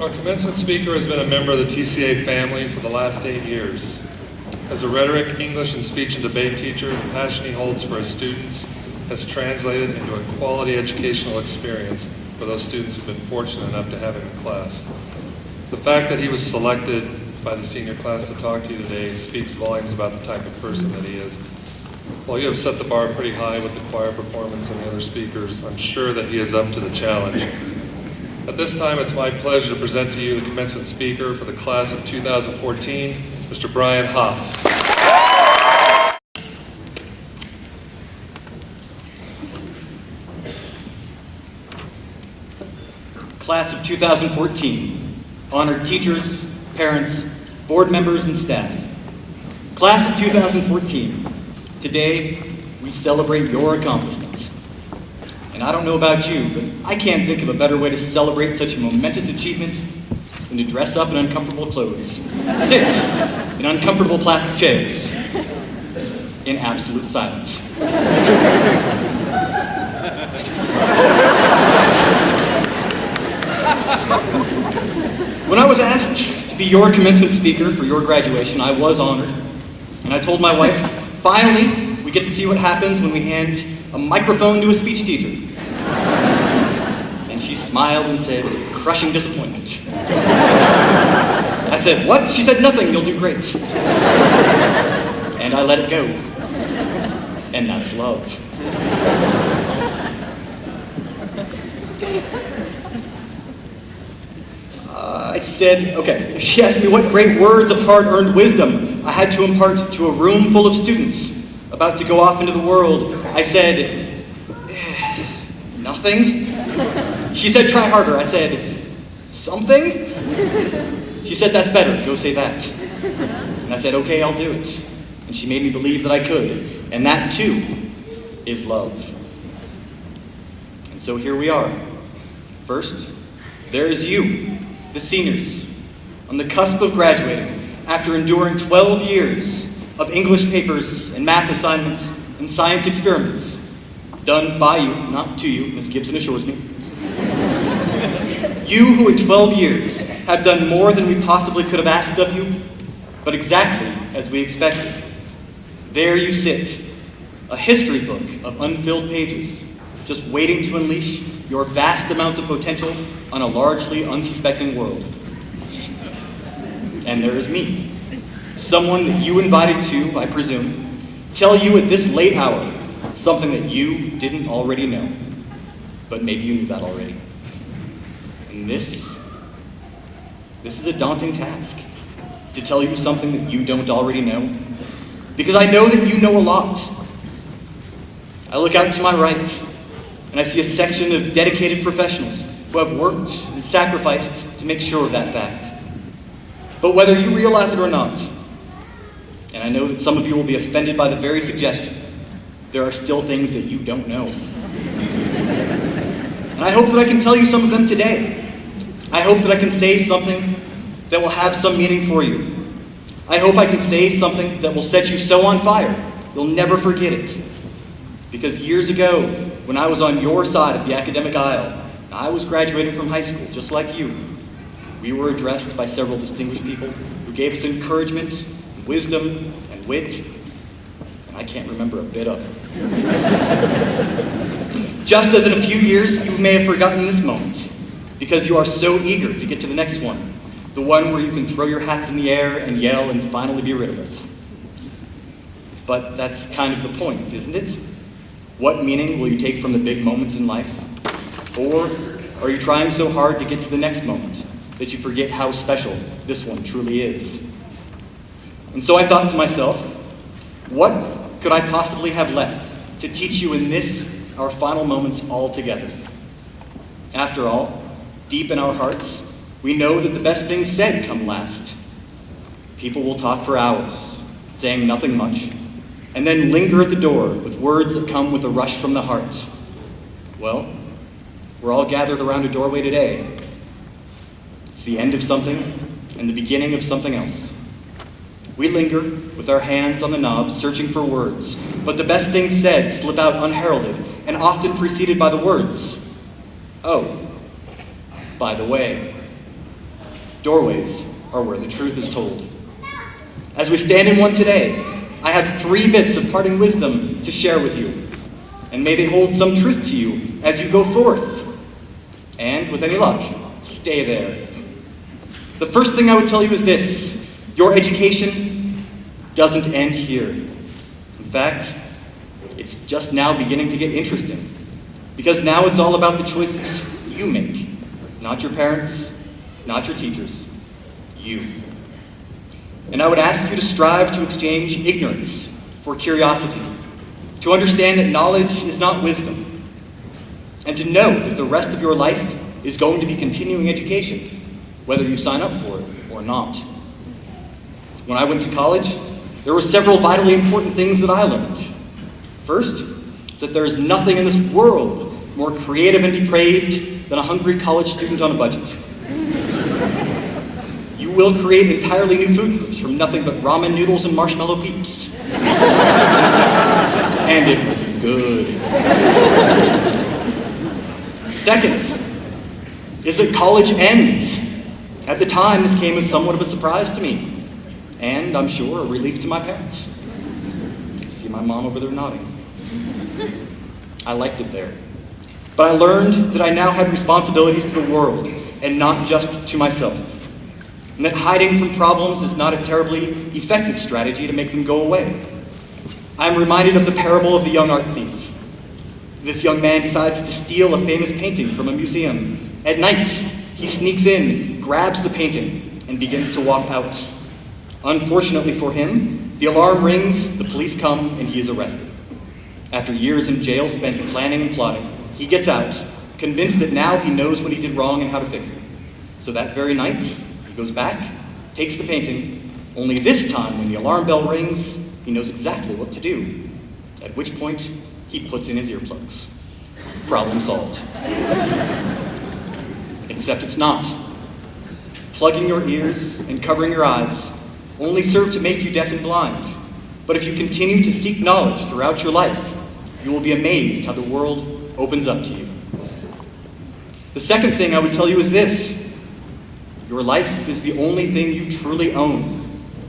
Our commencement speaker has been a member of the TCA family for the last 8 years. As a rhetoric, English, and speech and debate teacher, the passion he holds for his students has translated into a quality educational experience for those students who've been fortunate enough to have him in class. The fact that he was selected by the senior class to talk to you today speaks volumes about the type of person that he is. While you have set the bar pretty high with the choir performance and the other speakers, I'm sure that he is up to the challenge. At this time, it's my pleasure to present to you the commencement speaker for the class of 2014, Mr. Brian Hoff. Class of 2014, honored teachers, parents, board members, and staff. Class of 2014, today we celebrate your accomplishments. And I don't know about you, but I can't think of a better way to celebrate such a momentous achievement than to dress up in uncomfortable clothes, sit in uncomfortable plastic chairs, in absolute silence. When I was asked to be your commencement speaker for your graduation, I was honored. And I told my wife, finally, we get to see what happens when we hand a microphone to a speech teacher. And she smiled and said, crushing disappointment. I said, what? She said, nothing, you'll do great. And I let it go. And that's love. I said, okay. She asked me what great words of hard-earned wisdom I had to impart to a room full of students about to go off into the world. I said, nothing. She said, try harder. I said, something? She said, that's better. Go say that. And I said, okay, I'll do it. And she made me believe that I could. And that, too, is love. And so here we are. First, there is you, the seniors, on the cusp of graduating after enduring 12 years of English papers and math assignments and science experiments, done by you, not to you, Ms. Gibson assures me. You who in 12 years have done more than we possibly could have asked of you, but exactly as we expected. There you sit, a history book of unfilled pages, just waiting to unleash your vast amounts of potential on a largely unsuspecting world. And there is me, someone that you invited to, I presume, tell you at this late hour something that you didn't already know, but maybe you knew that already. And this is a daunting task, to tell you something that you don't already know, because I know that you know a lot. I look out to my right, and I see a section of dedicated professionals who have worked and sacrificed to make sure of that fact. But whether you realize it or not, and I know that some of you will be offended by the very suggestion, there are still things that you don't know. And I hope that I can tell you some of them today. I hope that I can say something that will have some meaning for you. I hope I can say something that will set you so on fire, you'll never forget it. Because years ago, when I was on your side of the academic aisle, I was graduating from high school, just like you. We were addressed by several distinguished people who gave us encouragement, and wisdom, and wit, and I can't remember a bit of it. Just as in a few years, you may have forgotten this moment, because you are so eager to get to the next one, the one where you can throw your hats in the air and yell and finally be rid of us. But that's kind of the point, isn't it? What meaning will you take from the big moments in life? Or are you trying so hard to get to the next moment that you forget how special this one truly is? And so I thought to myself, what could I possibly have left to teach you in this, our final moments all together? After all, deep in our hearts, we know that the best things said come last. People will talk for hours, saying nothing much, and then linger at the door with words that come with a rush from the heart. Well, we're all gathered around a doorway today. It's the end of something and the beginning of something else. We linger with our hands on the knob, searching for words, but the best things said slip out unheralded and often preceded by the words, "Oh, by the way." Doorways are where the truth is told. As we stand in one today, I have 3 bits of parting wisdom to share with you, and may they hold some truth to you as you go forth. And with any luck, stay there. The first thing I would tell you is this: your education doesn't end here. In fact, it's just now beginning to get interesting, because now it's all about the choices you make, not your parents, not your teachers, you. And I would ask you to strive to exchange ignorance for curiosity, to understand that knowledge is not wisdom, and to know that the rest of your life is going to be continuing education, whether you sign up for it or not. When I went to college, there were several vitally important things that I learned. First, is that there is nothing in this world more creative and depraved than a hungry college student on a budget. You will create entirely new food groups from nothing but ramen noodles and marshmallow peeps. And it will be good. Second, is that college ends. At the time, this came as somewhat of a surprise to me, and I'm sure a relief to my parents. I see my mom over there nodding. I liked it there. But I learned that I now had responsibilities to the world, and not just to myself. And that hiding from problems is not a terribly effective strategy to make them go away. I'm reminded of the parable of the young art thief. This young man decides to steal a famous painting from a museum. At night, he sneaks in, grabs the painting, and begins to walk out. Unfortunately for him, the alarm rings, the police come, and he is arrested. After years in jail spent planning and plotting, he gets out, convinced that now he knows what he did wrong and how to fix it. So that very night, he goes back, takes the painting, only this time when the alarm bell rings, he knows exactly what to do. At which point, he puts in his earplugs. Problem solved. Except it's not. Plugging your ears and covering your eyes only serve to make you deaf and blind. But if you continue to seek knowledge throughout your life, you will be amazed how the world opens up to you. The second thing I would tell you is this: your life is the only thing you truly own.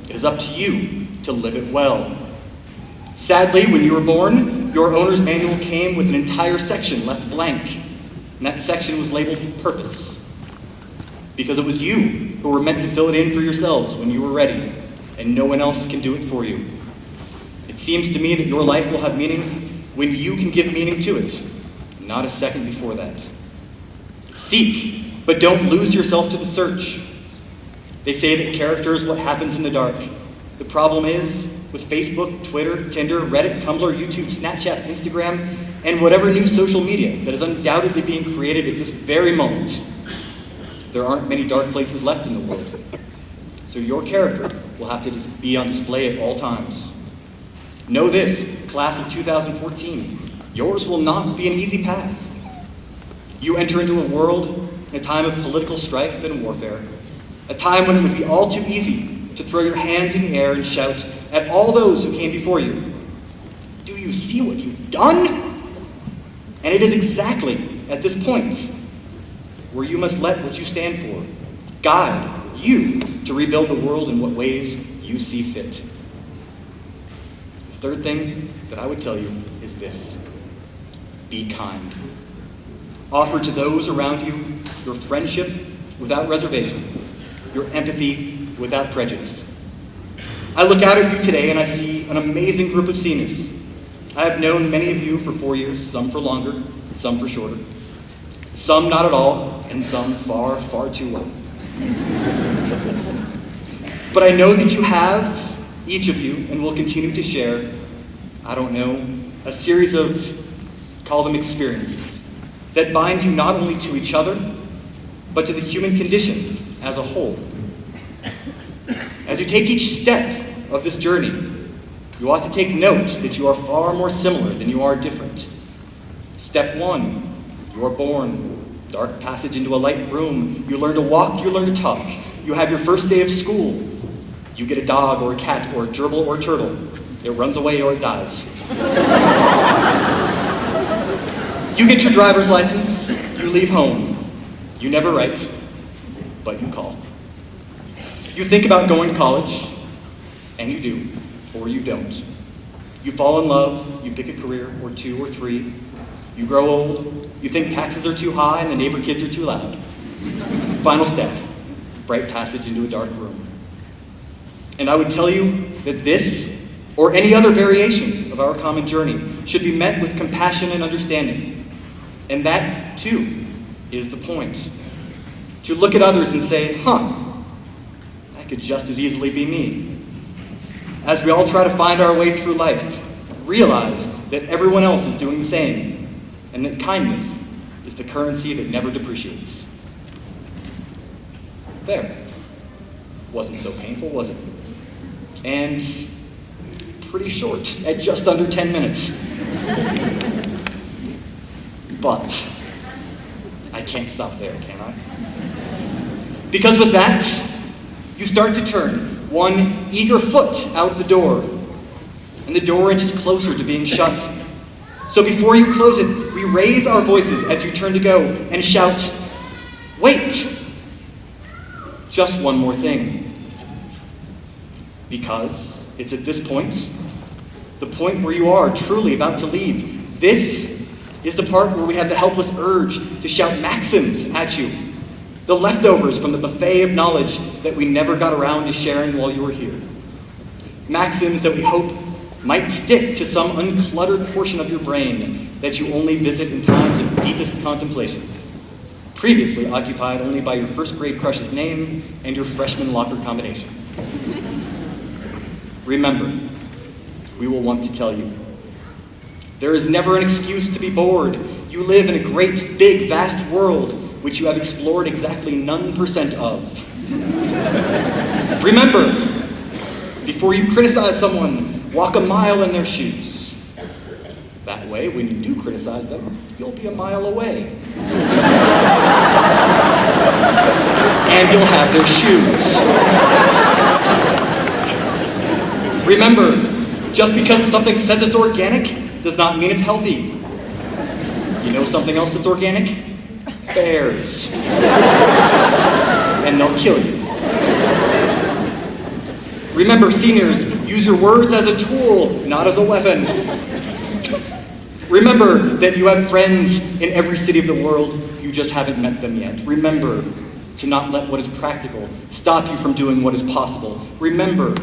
It is up to you to live it well. Sadly, when you were born, your owner's manual came with an entire section left blank, and that section was labeled purpose. Because it was you who were meant to fill it in for yourselves when you were ready, and no one else can do it for you. It seems to me that your life will have meaning when you can give meaning to it, not a second before that. Seek, but don't lose yourself to the search. They say that character is what happens in the dark. The problem is, with Facebook, Twitter, Tinder, Reddit, Tumblr, YouTube, Snapchat, Instagram, and whatever new social media that is undoubtedly being created at this very moment, there aren't many dark places left in the world. So your character will have to be on display at all times. Know this, class of 2014, yours will not be an easy path. You enter into a world in a time of political strife and warfare, a time when it would be all too easy to throw your hands in the air and shout at all those who came before you, "Do you see what you've done?" And it is exactly at this point where you must let what you stand for guide you to rebuild the world in what ways you see fit. The third thing that I would tell you is this: be kind. Offer to those around you your friendship without reservation, your empathy without prejudice. I look out at you today and I see an amazing group of seniors. I have known many of you for 4 years, some for longer, some for shorter. Some not at all, and some far, far too long. But I know that you have, each of you, and will continue to share, I don't know, a series of, call them experiences, that bind you not only to each other, but to the human condition as a whole. As you take each step of this journey, you ought to take note that you are far more similar than you are different. Step 1, you are born. Dark passage into a light room. You learn to walk, you learn to talk. You have your first day of school. You get a dog or a cat or a gerbil or a turtle. It runs away or it dies. You get your driver's license. You leave home. You never write, but you call. You think about going to college, and you do, or you don't. You fall in love, you pick a career, or two, or three. You grow old, you think taxes are too high and the neighbor kids are too loud. Final step, bright passage into a dark room. And I would tell you that this, or any other variation of our common journey, should be met with compassion and understanding. And that, too, is the point. To look at others and say, that could just as easily be me. As we all try to find our way through life, realize that everyone else is doing the same, and that kindness is the currency that never depreciates. There. Wasn't so painful, was it? And pretty short, at just under 10 minutes. But I can't stop there, can I? Because with that, you start to turn one eager foot out the door, and the door inches closer to being shut. So before you close it, we raise our voices as you turn to go and shout, "Wait! Just one more thing." Because it's at this point, the point where you are truly about to leave, this is the part where we have the helpless urge to shout maxims at you, the leftovers from the buffet of knowledge that we never got around to sharing while you were here. Maxims that we hope might stick to some uncluttered portion of your brain that you only visit in times of deepest contemplation, previously occupied only by your first grade crush's name and your freshman locker combination. Remember, we will want to tell you, there is never an excuse to be bored. You live in a great, big, vast world which you have explored exactly none % of. Remember, before you criticize someone, walk a mile in their shoes. That way, when you do criticize them, you'll be a mile away. And you'll have their shoes. Remember, just because something says it's organic does not mean it's healthy. You know something else that's organic? Bears. And they'll kill you. Remember, seniors, use your words as a tool, not as a weapon. Remember that you have friends in every city of the world, you just haven't met them yet. Remember to not let what is practical stop you from doing what is possible. Remember,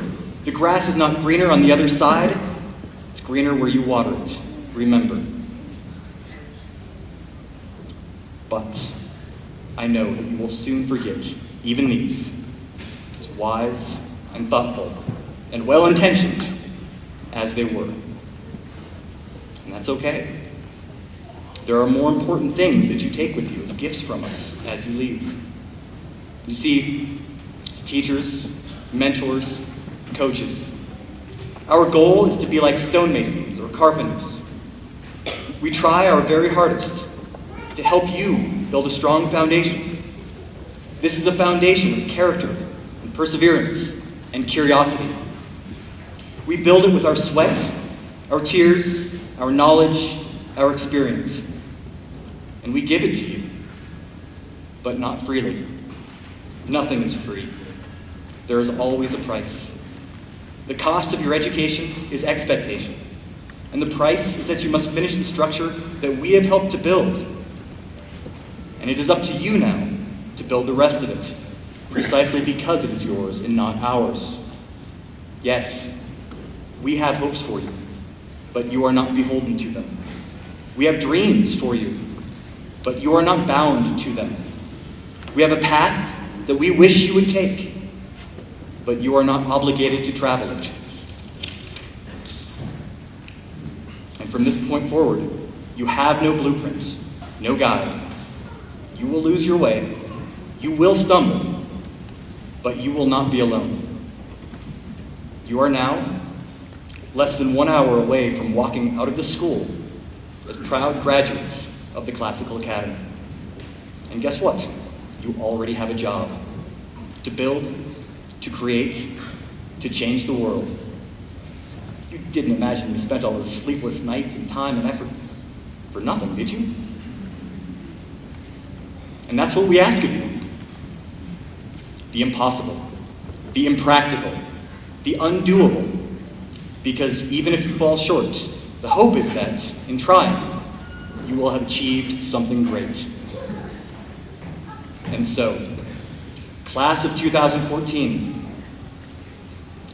the grass is not greener on the other side, it's greener where you water it. Remember. But I know that you will soon forget even these, as wise and thoughtful and well-intentioned as they were. And that's okay. There are more important things that you take with you as gifts from us as you leave. You see, as teachers, mentors, coaches, our goal is to be like stonemasons or carpenters. We try our very hardest to help you build a strong foundation. This is a foundation of character and perseverance and curiosity. We build it with our sweat, our tears, our knowledge, our experience. And we give it to you, but not freely. Nothing is free. There is always a price. The cost of your education is expectation. And the price is that you must finish the structure that we have helped to build. And it is up to you now to build the rest of it, precisely because it is yours and not ours. Yes, we have hopes for you, but you are not beholden to them. We have dreams for you, but you are not bound to them. We have a path that we wish you would take, but you are not obligated to travel it. And from this point forward, you have no blueprint, no guide. You will lose your way, you will stumble, but you will not be alone. You are now less than 1 hour away from walking out of this school as proud graduates of the Classical Academy. And guess what? You already have a job to build, to create, to change the world. You didn't imagine you spent all those sleepless nights and time and effort for nothing, did you? And that's what we ask of you. The impossible. the impractical, the undoable, because even if you fall short, the hope is that, in trying, you will have achieved something great. And so, class of 2014,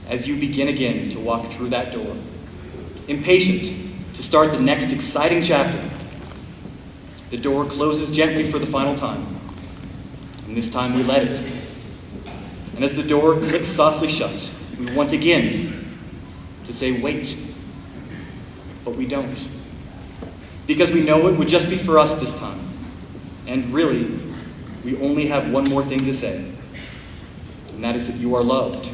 as you begin again to walk through that door, impatient to start the next exciting chapter, the door closes gently for the final time, and this time we let it. And as the door clicks softly shut, we want again to say, wait, but we don't. Because we know it would just be for us this time. And really, we only have one more thing to say, and that is that you are loved.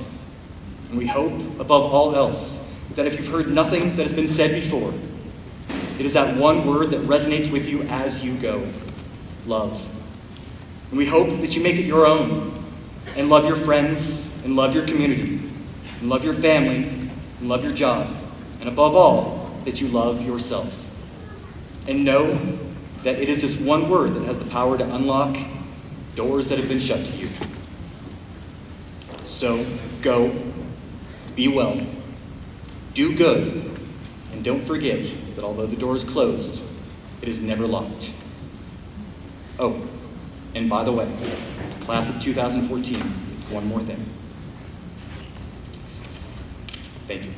And we hope, above all else, that if you've heard nothing that has been said before, it is that one word that resonates with you as you go, love. And we hope that you make it your own, and love your friends, and love your community, and love your family, and love your job, and above all, that you love yourself. And know that it is this one word that has the power to unlock doors that have been shut to you. So, go, be well, do good, and don't forget that although the door is closed, it is never locked. Oh, and by the way, class of 2014, one more thing. Thank you.